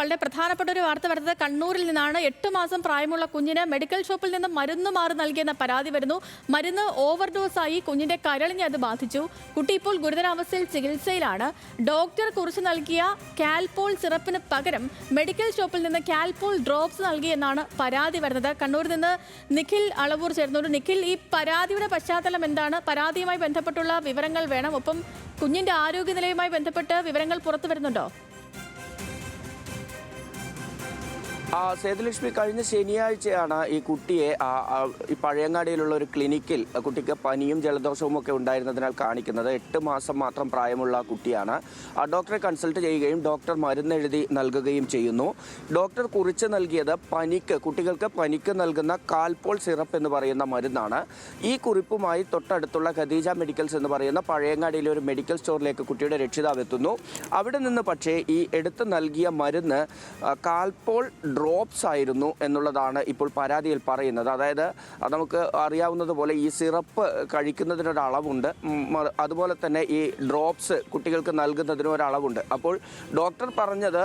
വളരെ പ്രധാനപ്പെട്ട ഒരു വാർത്ത വരുന്നത് കണ്ണൂരിൽ നിന്നാണ്. 8 മാസം പ്രായമുള്ള കുഞ്ഞിന് മെഡിക്കൽ ഷോപ്പിൽ നിന്ന് മരുന്ന് മാറി നൽകിയെന്ന പരാതി വരുന്നു. മരുന്ന് ഓവർഡോസായി കുഞ്ഞിന്റെ കരളിനെ അത് ബാധിച്ചു. കുട്ടി ഇപ്പോൾ ഗുരുതരാവസ്ഥയിൽ ചികിത്സയിലാണ്. ഡോക്ടർ കുറിച്ച് നൽകിയ കാൽപോൾ സിറപ്പിന് പകരം മെഡിക്കൽ ഷോപ്പിൽ നിന്ന് കാൽപോൾ ഡ്രോപ്സ് നൽകിയെന്നാണ് പരാതി വരുന്നത്. കണ്ണൂരിൽ നിന്ന് നിഖിൽ അളവൂർ ചേർന്നുണ്ട്. നിഖിൽ, ഈ പരാതിയുടെ പശ്ചാത്തലം എന്താണ്? പരാതിയുമായി ബന്ധപ്പെട്ടുള്ള വിവരങ്ങൾ വേണം. ഒപ്പം കുഞ്ഞിന്റെ ആരോഗ്യനിലയുമായി ബന്ധപ്പെട്ട് വിവരങ്ങൾ പുറത്തു വരുന്നുണ്ടോ? സേതുലക്ഷ്മി, കഴിഞ്ഞ ശനിയാഴ്ചയാണ് ഈ കുട്ടിയെ ഈ പഴയങ്ങാടിയിലുള്ള ഒരു ക്ലിനിക്കിൽ കുട്ടിക്ക് പനിയും ജലദോഷവും ഒക്കെ ഉണ്ടായിരുന്നതിനാൽ കാണിക്കുന്നത്. 8 മാസം മാത്രം പ്രായമുള്ള കുട്ടിയാണ്. ഡോക്ടറെ കൺസൾട്ട് ചെയ്യുകയും ഡോക്ടർ മരുന്ന് എഴുതി നൽകുകയും ചെയ്യുന്നു. ഡോക്ടർ കുറിച്ച് നൽകിയത് കുട്ടികൾക്ക് പനിക്ക് നൽകുന്ന കാൽപോൾ സിറപ്പ് എന്ന് പറയുന്ന മരുന്നാണ്. ഈ കുറിപ്പുമായി തൊട്ടടുത്തുള്ള ഖദീജ മെഡിക്കൽസ് എന്ന് പറയുന്ന പഴയങ്ങാടിയിലെ ഒരു മെഡിക്കൽ സ്റ്റോറിലേക്ക് കുട്ടിയുടെ രക്ഷിതാവ് എത്തുന്നു. അവിടെ നിന്ന് പക്ഷേ ഈ എടുത്ത് നൽകിയ മരുന്ന് കാൽപോൾ ഡ്രോപ്സ് ആയിരുന്നു എന്നുള്ളതാണ് ഇപ്പോൾ പരാതിയിൽ പറയുന്നത്. അതായത് നമുക്ക് അറിയാവുന്നതുപോലെ ഈ സിറപ്പ് കഴിക്കുന്നതിനൊരളവുണ്ട്, അതുപോലെ തന്നെ ഈ ഡ്രോപ്സ് കുട്ടികൾക്ക് നൽകുന്നതിനും ഒരളവുണ്ട്. അപ്പോൾ ഡോക്ടർ പറഞ്ഞത്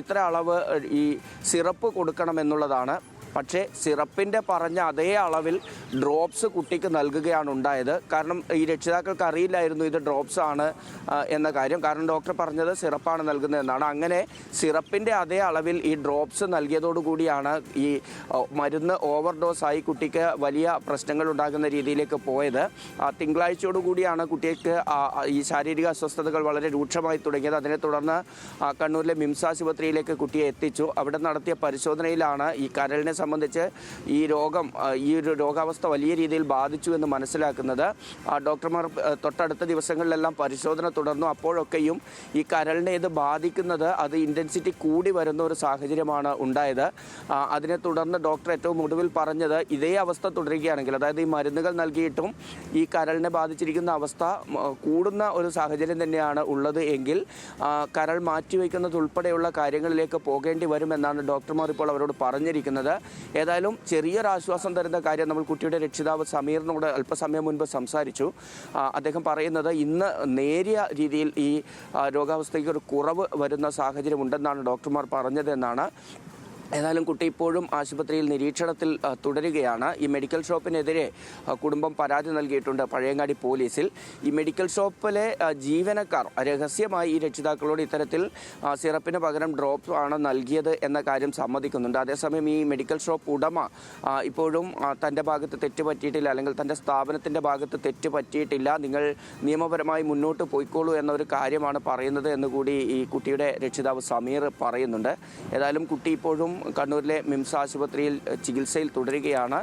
ഇത്ര അളവ് ഈ സിറപ്പ് കൊടുക്കണമെന്നുള്ളതാണ്. പക്ഷേ സിറപ്പിൻ്റെ പറഞ്ഞ അതേ അളവിൽ ഡ്രോപ്സ് കുട്ടിക്ക് നൽകുകയാണ് ഉണ്ടായത്. കാരണം ഈ രക്ഷിതാക്കൾക്ക് അറിയില്ലായിരുന്നു ഇത് ഡ്രോപ്സ് ആണ് എന്ന കാര്യം. കാരണം ഡോക്ടർ പറഞ്ഞത് സിറപ്പാണ് നൽകുന്നതെന്നാണ്. അങ്ങനെ സിറപ്പിൻ്റെ അതേ അളവിൽ ഈ ഡ്രോപ്സ് നൽകിയതോടുകൂടിയാണ് ഈ മരുന്ന് ഓവർഡോസായി കുട്ടിക്ക് വലിയ പ്രശ്നങ്ങൾ ഉണ്ടാകുന്ന രീതിയിലേക്ക് പോയത്. തിങ്കളാഴ്ചയോടുകൂടിയാണ് കുട്ടിക്ക് ഈ ശാരീരിക അസ്വസ്ഥതകൾ വളരെ രൂക്ഷമായി തുടങ്ങിയത്. അതിനെ തുടർന്ന് കണ്ണൂരിലെ മിംസ് ആശുപത്രിയിലേക്ക് കുട്ടിയെ എത്തിച്ചു. അവിടെ നടത്തിയ പരിശോധനയിലാണ് ഈ കരളിനെ സംബന്ധിച്ച് ഈ ഒരു രോഗാവസ്ഥ വലിയ രീതിയിൽ ബാധിച്ചു എന്ന് മനസ്സിലാക്കുന്നത്. ഡോക്ടർമാർ തൊട്ടടുത്ത ദിവസങ്ങളിലെല്ലാം പരിശോധന തുടർന്നു. അപ്പോഴൊക്കെയും ഈ കരളിനെ ഇത് ബാധിക്കുന്നത് അത് ഇൻറ്റൻസിറ്റി കൂടി വരുന്ന ഒരു സാഹചര്യമാണ് ഉണ്ടായത്. അതിനെ തുടർന്ന് ഡോക്ടർ ഏറ്റവും ഒടുവിൽ പറഞ്ഞത് ഇതേ അവസ്ഥ തുടരുകയാണെങ്കിൽ, അതായത് ഈ മരുന്നുകൾ നൽകിയിട്ടും ഈ കരളിനെ ബാധിച്ചിരിക്കുന്ന അവസ്ഥ കൂടുന്ന ഒരു സാഹചര്യം തന്നെയാണ് ഉള്ളത് എങ്കിൽ കരൾ മാറ്റിവെക്കുന്നത് ഉൾപ്പെടെയുള്ള കാര്യങ്ങളിലേക്ക് പോകേണ്ടി വരുമെന്നാണ് ഡോക്ടർമാർ ഇപ്പോൾ അവരോട് പറഞ്ഞിരിക്കുന്നത്. ഏതായാലും ചെറിയൊരു ആശ്വാസം തരുന്ന കാര്യം, നമ്മൾ കുട്ടിയുടെ രക്ഷിതാവ് സമീറിനോട് അല്പസമയം മുൻപ് സംസാരിച്ചു. അദ്ദേഹം പറയുന്നത് ഇന്ന് നേരിയ രീതിയിൽ ഈ രോഗാവസ്ഥയ്ക്ക് ഒരു കുറവ് വരുന്ന സാഹചര്യം ഉണ്ടെന്നാണ് ഡോക്ടർമാർ പറഞ്ഞതെന്നാണ്. ഏതായാലും കുട്ടി ഇപ്പോഴും ആശുപത്രിയിൽ നിരീക്ഷണത്തിൽ തുടരുകയാണ്. ഈ മെഡിക്കൽ ഷോപ്പിനെതിരെ കുടുംബം പരാതി നൽകിയിട്ടുണ്ട് പഴയങ്ങാടി പോലീസിൽ. ഈ മെഡിക്കൽ ഷോപ്പിലെ ജീവനക്കാർ രഹസ്യമായി ഈ രക്ഷിതാക്കളോട് ഇത്തരത്തിൽ സിറപ്പിന് പകരം ഡ്രോപ്പ് ആണ് നൽകിയത് എന്ന കാര്യം സമ്മതിക്കുന്നുണ്ട്. അതേസമയം ഈ മെഡിക്കൽ ഷോപ്പ് ഉടമ ഇപ്പോഴും തൻ്റെ ഭാഗത്ത് തെറ്റ് പറ്റിയിട്ടില്ല, അല്ലെങ്കിൽ തൻ്റെ സ്ഥാപനത്തിൻ്റെ ഭാഗത്ത് തെറ്റ് പറ്റിയിട്ടില്ല, നിങ്ങൾ നിയമപരമായി മുന്നോട്ട് പോയിക്കോളൂ എന്നൊരു കാര്യമാണ് പറയുന്നത് എന്നുകൂടി ഈ കുട്ടിയുടെ രക്ഷിതാവ് സമീർ പറയുന്നുണ്ട്. ഏതായാലും കുട്ടി ഇപ്പോഴും കണ്ണൂരിലെ മിംസ് ആശുപത്രിയിൽ ചികിത്സയിൽ തുടരുകയാണ്.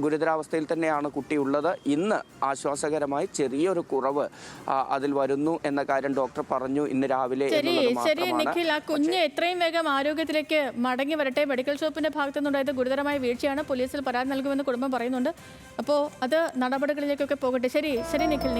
ഗുരുതരാവസ്ഥയിൽ തന്നെയാണ് കുട്ടി ഉള്ളത്. ഇന്ന് ആശ്വാസകരമായി ചെറിയൊരു കുറവ് അതിൽ വരുന്നു എന്ന കാര്യം ഡോക്ടർ പറഞ്ഞു ഇന്ന് രാവിലെ. ശരി നിഖിൽ, ആ കുഞ്ഞ് എത്രയും വേഗം ആരോഗ്യത്തിലേക്ക് മടങ്ങി വരട്ടെ. മെഡിക്കൽ ഷോപ്പിന്റെ ഭാഗത്തു നിന്നുണ്ടായത് ഗുരുതരമായ വീഴ്ചയാണ്. പോലീസിൽ പരാതി നൽകുമെന്ന് കുടുംബം പറയുന്നുണ്ട്. അപ്പോൾ അത് നടപടികളിലേക്കൊക്കെ പോകട്ടെ. ശരി നിഖിൽ.